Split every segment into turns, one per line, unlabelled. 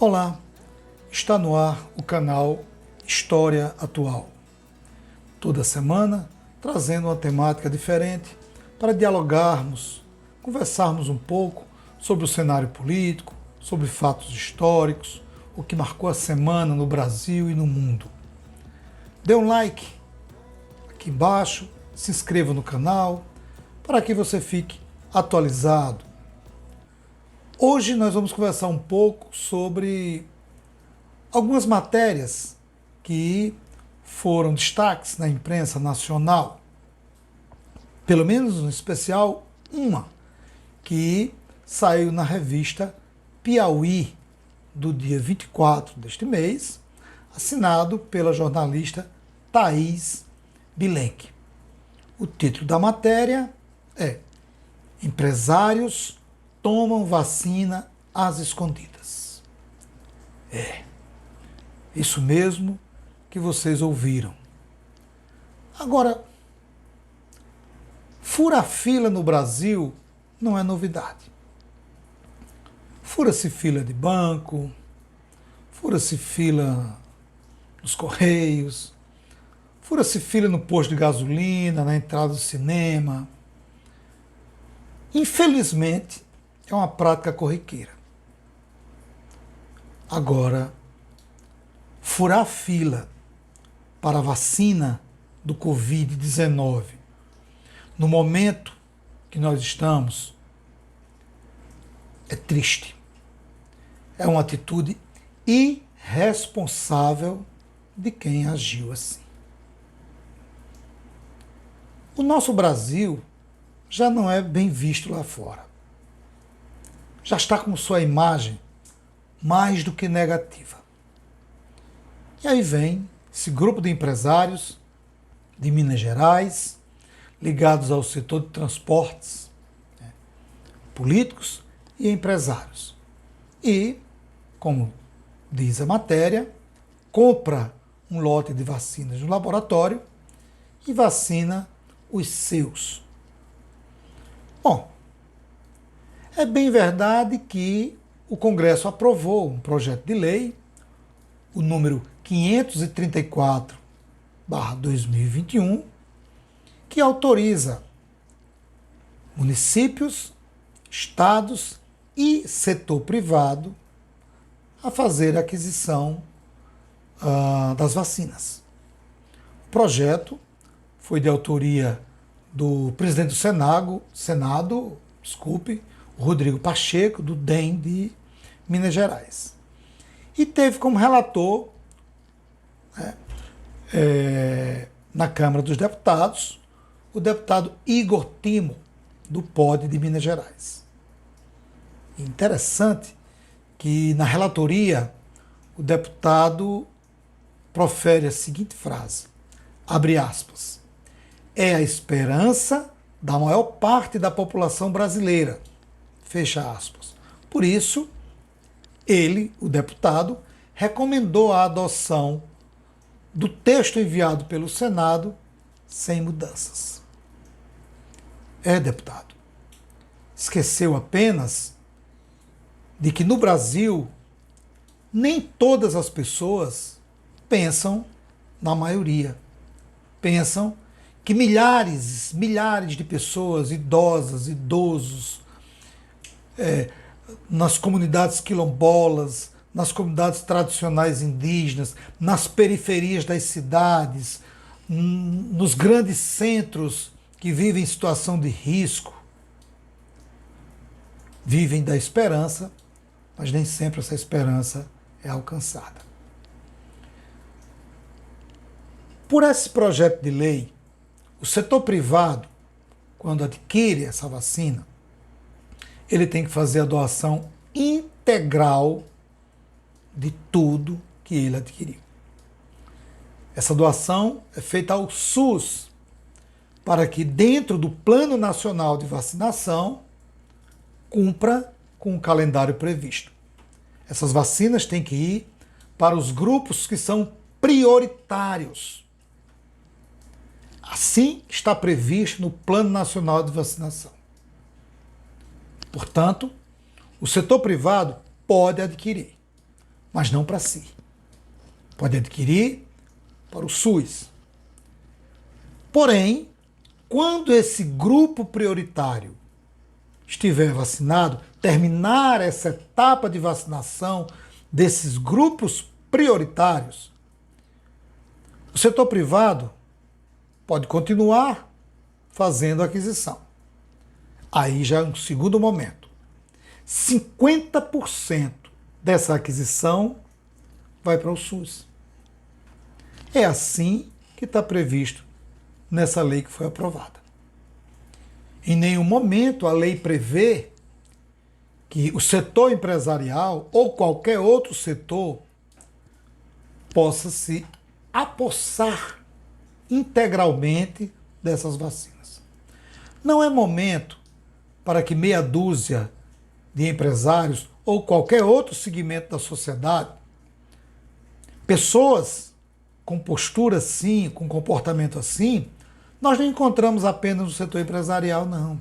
Olá, está no ar o canal História Atual. Toda semana trazendo uma temática diferente para dialogarmos, conversarmos um pouco sobre o cenário político, sobre fatos históricos, o que marcou a semana no Brasil e no mundo. Dê um like aqui embaixo, se inscreva no canal para que você fique atualizado. Hoje nós vamos conversar um pouco sobre algumas matérias que foram destaques na imprensa nacional. Pelo menos, em especial, uma que saiu na revista Piauí, do dia 24 deste mês, assinado pela jornalista Thaís Bilenque. O título da matéria é Empresários tomam vacina às escondidas. Isso mesmo que vocês ouviram. Agora, fura-fila no Brasil não é novidade. Fura-se fila de banco, fura-se fila nos Correios, fura-se fila no posto de gasolina, na entrada do cinema. Infelizmente, é uma prática corriqueira. Agora, furar fila para a vacina do Covid-19, no momento que nós estamos, é triste. É uma atitude irresponsável de quem agiu assim. O nosso Brasil já não é bem visto lá fora. Já está com sua imagem mais do que negativa. E aí vem esse grupo de empresários de Minas Gerais, ligados ao setor de transportes, políticos e empresários. E, como diz a matéria, compra um lote de vacinas no laboratório e vacina os seus. Bom, é bem verdade que o Congresso aprovou um projeto de lei, o número 534/2021, que autoriza municípios, estados e setor privado a fazer a aquisição das vacinas. O projeto foi de autoria do presidente do Senado, Rodrigo Pacheco, do DEM de Minas Gerais. E teve como relator, na Câmara dos Deputados, o deputado Igor Timo, do POD de Minas Gerais. Interessante que, na relatoria, o deputado profere a seguinte frase, abre aspas, é a esperança da maior parte da população brasileira, fecha aspas. Por isso, ele, o deputado, recomendou a adoção do texto enviado pelo Senado sem mudanças. Deputado, esqueceu apenas de que no Brasil nem todas as pessoas pensam na maioria. Pensam que milhares de pessoas, idosas, idosos, nas comunidades quilombolas, nas comunidades tradicionais indígenas, nas periferias das cidades, nos grandes centros que vivem em situação de risco, vivem da esperança, mas nem sempre essa esperança é alcançada. Por esse projeto de lei, o setor privado, quando adquire essa vacina, ele tem que fazer a doação integral de tudo que ele adquiriu. Essa doação é feita ao SUS, para que dentro do Plano Nacional de Vacinação cumpra com o calendário previsto. Essas vacinas têm que ir para os grupos que são prioritários. Assim está previsto no Plano Nacional de Vacinação. Portanto, o setor privado pode adquirir. mas não para si. Pode adquirir para o SUS. Porém, quando esse grupo prioritário estiver vacinado, terminar essa etapa de vacinação desses grupos prioritários, o setor privado pode continuar fazendo a aquisição. Aí já é um segundo momento. 50% dessa aquisição vai para o SUS. É assim que está previsto nessa lei que foi aprovada. Em nenhum momento a lei prevê que o setor empresarial ou qualquer outro setor possa se apossar integralmente dessas vacinas. Não é momento para que meia dúzia de empresários ou qualquer outro segmento da sociedade, pessoas com postura assim, com comportamento assim, nós não encontramos apenas no setor empresarial, não.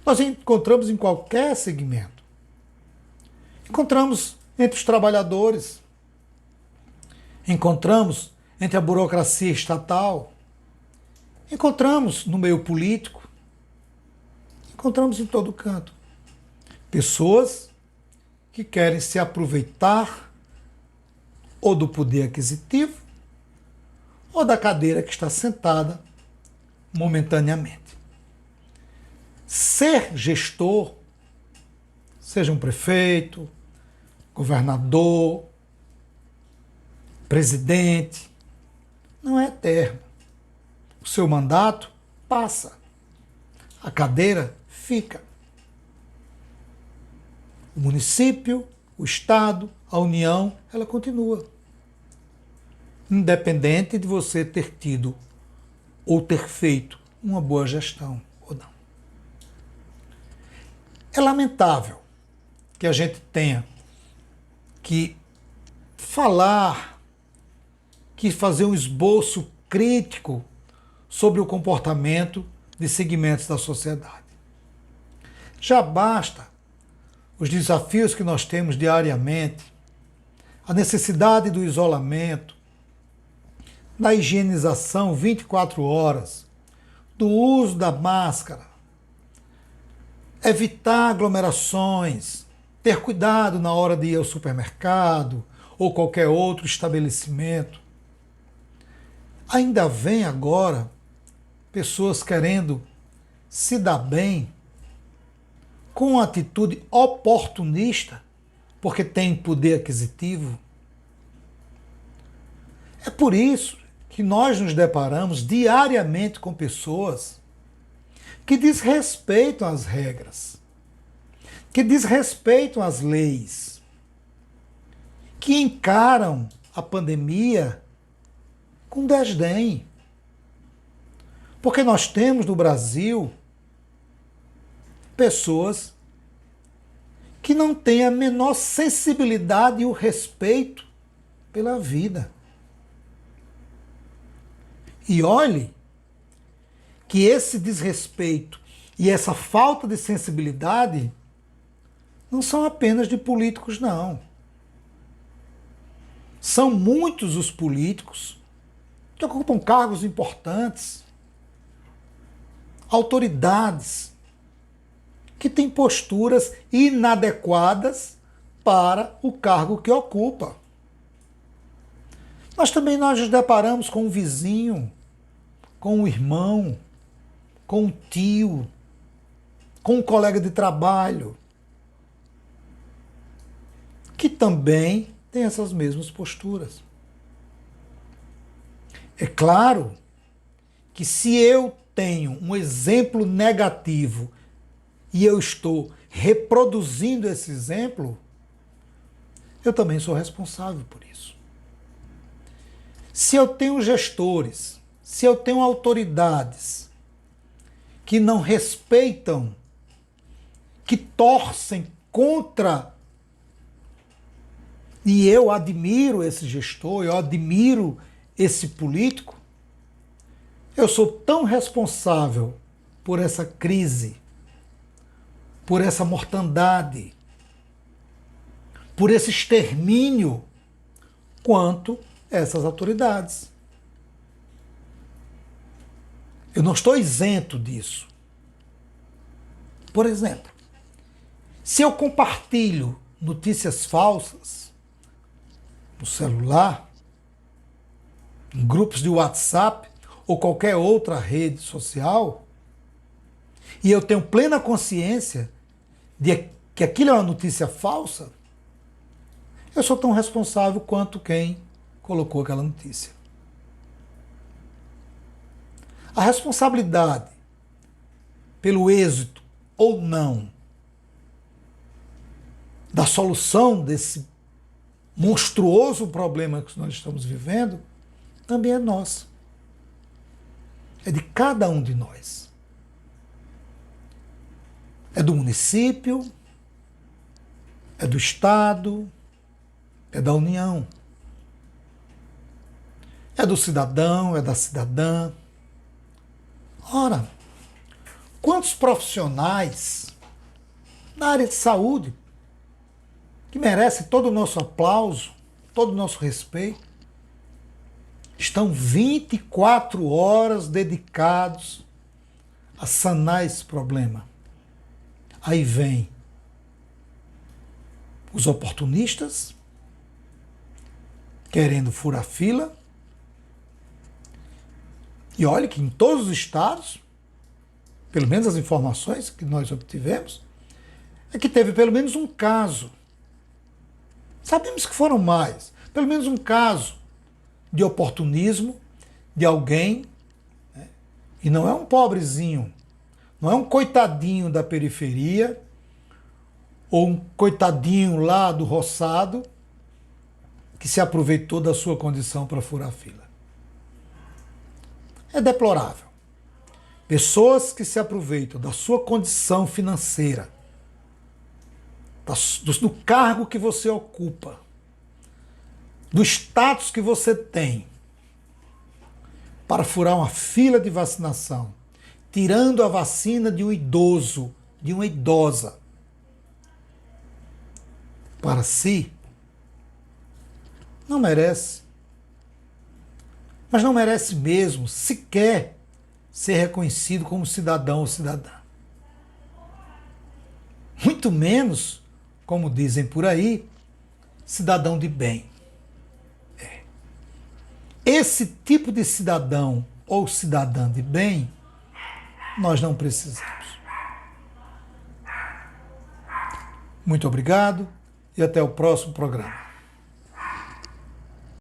Nós encontramos em qualquer segmento. Encontramos entre os trabalhadores, encontramos entre a burocracia estatal, encontramos no meio político, encontramos em todo canto. Pessoas que querem se aproveitar ou do poder aquisitivo ou da cadeira que está sentada momentaneamente. Ser gestor, seja um prefeito, governador, presidente, não é eterno. O seu mandato passa, a cadeira fica. O município, o Estado, a União, ela continua. Independente de você ter tido ou ter feito uma boa gestão ou não. É lamentável que a gente tenha que falar, que fazer um esboço crítico sobre o comportamento de segmentos da sociedade. Já basta os desafios que nós temos diariamente, a necessidade do isolamento, da higienização 24 horas, do uso da máscara, evitar aglomerações, ter cuidado na hora de ir ao supermercado ou qualquer outro estabelecimento. Ainda vem agora pessoas querendo se dar bem com uma atitude oportunista, porque tem poder aquisitivo. É por isso que nós nos deparamos diariamente com pessoas que desrespeitam as regras, que desrespeitam as leis, que encaram a pandemia com desdém. Porque nós temos no Brasil pessoas que não têm a menor sensibilidade e o respeito pela vida. E olhe que esse desrespeito e essa falta de sensibilidade não são apenas de políticos, não. São muitos os políticos que ocupam cargos importantes, autoridades, que têm posturas inadequadas para o cargo que ocupa. Mas também nós nos deparamos com um vizinho, com um irmão, com um tio, com um colega de trabalho, que também tem essas mesmas posturas. É claro que se eu tenho um exemplo negativo e eu estou reproduzindo esse exemplo, eu também sou responsável por isso. Se eu tenho gestores, se eu tenho autoridades que não respeitam, que torcem contra, e eu admiro esse gestor, eu admiro esse político, eu sou tão responsável por essa crise, por essa mortandade, por esse extermínio quanto essas autoridades. Eu não estou isento disso. Por exemplo, se eu compartilho notícias falsas no celular, em grupos de WhatsApp ou qualquer outra rede social, e eu tenho plena consciência de que aquilo é uma notícia falsa, eu sou tão responsável quanto quem colocou aquela notícia. A responsabilidade pelo êxito ou não da solução desse monstruoso problema que nós estamos vivendo também é nossa. É de cada um de nós. É do município, é do Estado, é da União. É do cidadão, é da cidadã. Ora, quantos profissionais na área de saúde que merecem todo o nosso aplauso, todo o nosso respeito, estão 24 horas dedicados a sanar esse problema. Aí vem os oportunistas, querendo furar fila. E olha que em todos os estados, pelo menos as informações que nós obtivemos, é que teve pelo menos um caso. Sabemos que foram mais. Pelo menos um caso de oportunismo de alguém, né? E não é um pobrezinho, não é um coitadinho da periferia, ou um coitadinho lá do roçado, que se aproveitou da sua condição para furar a fila. É deplorável. Pessoas que se aproveitam da sua condição financeira, do cargo que você ocupa, do status que você tem, para furar uma fila de vacinação, tirando a vacina de um idoso, de uma idosa, para si, não merece. Mas não merece mesmo sequer ser reconhecido como cidadão ou cidadã. Muito menos, como dizem por aí, cidadão de bem. Esse tipo de cidadão ou cidadã de bem, nós não precisamos. Muito obrigado e até o próximo programa.